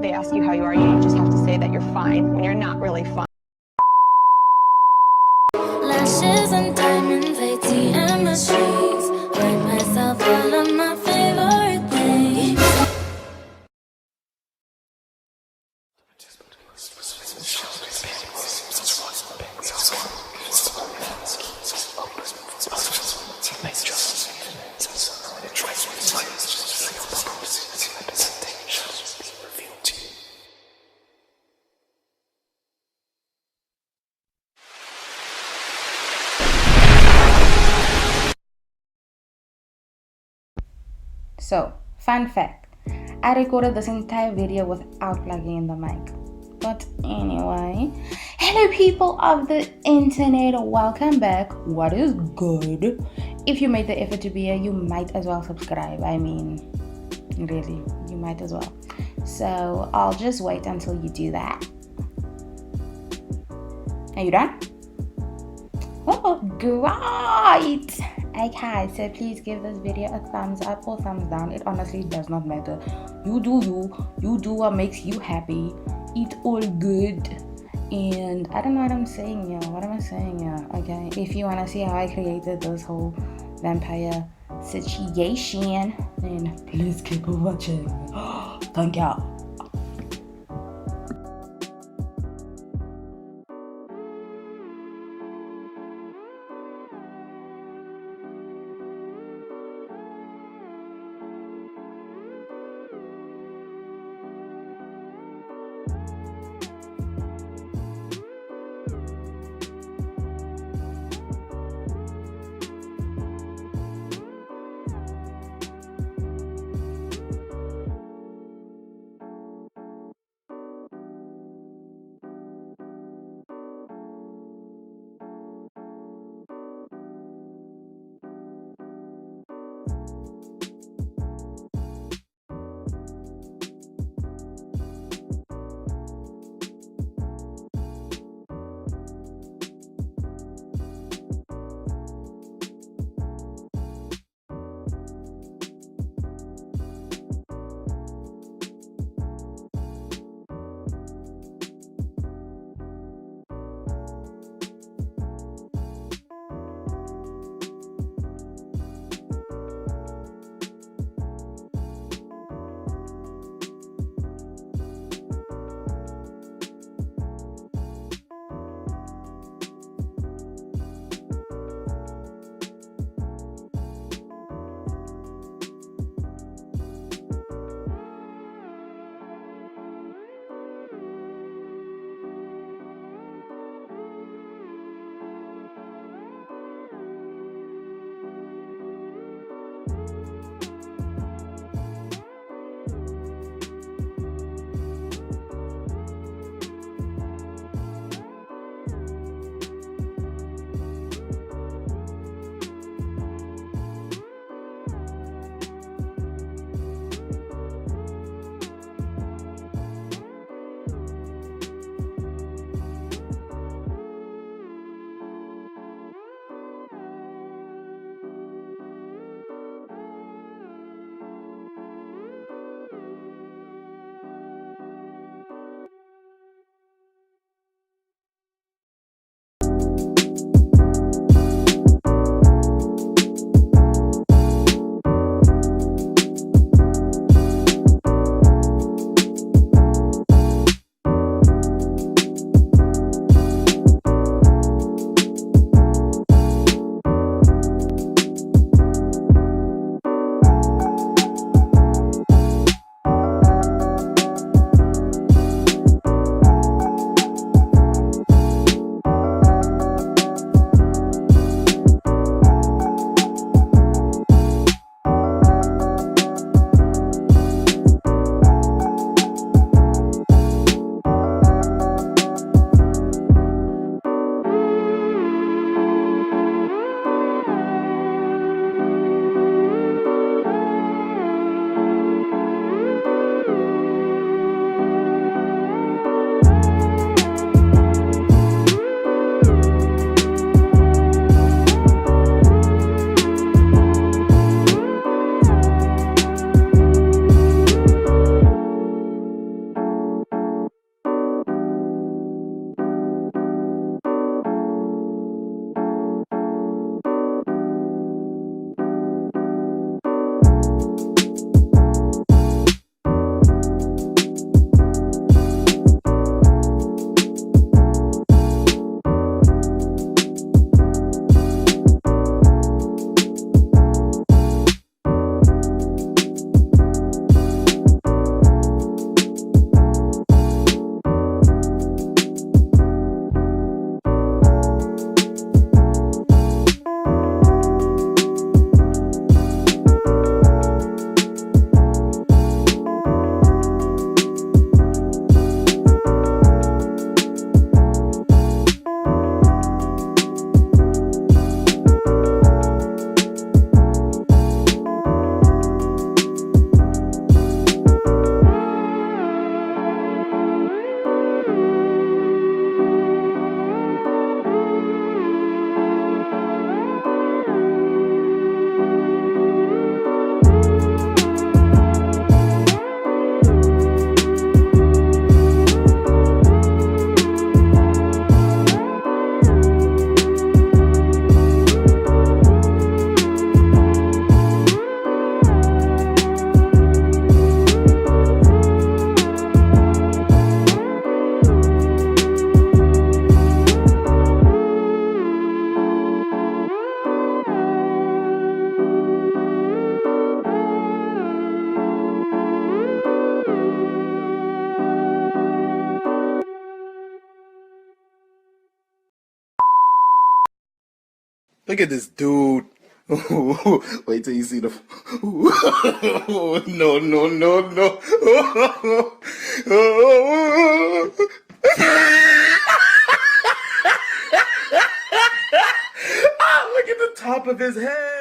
they ask you how you are, you just have to say that you're fine when you're not really fine. Lashes and diamonds, ATM machines. Write myself all of my favorite things. So, fun fact, I recorded this entire video without plugging in the mic. But anyway, hello people of the internet, welcome back. What is good? If you made the effort to be here, you might as well subscribe. I mean, really, you might as well. So, I'll just wait until you do that. Are you done? Oh, great! Okay, so please give this video a thumbs up or thumbs down. It honestly does not matter. You do what makes you happy. Eat all good. And I don't know what I'm saying here. What am I saying here? Okay, if you want to see how I created this whole vampire situation, then please keep watching. Thank you. Look at this dude. Wait till you see the. No, no, no, no. Ah, look at the top of his head.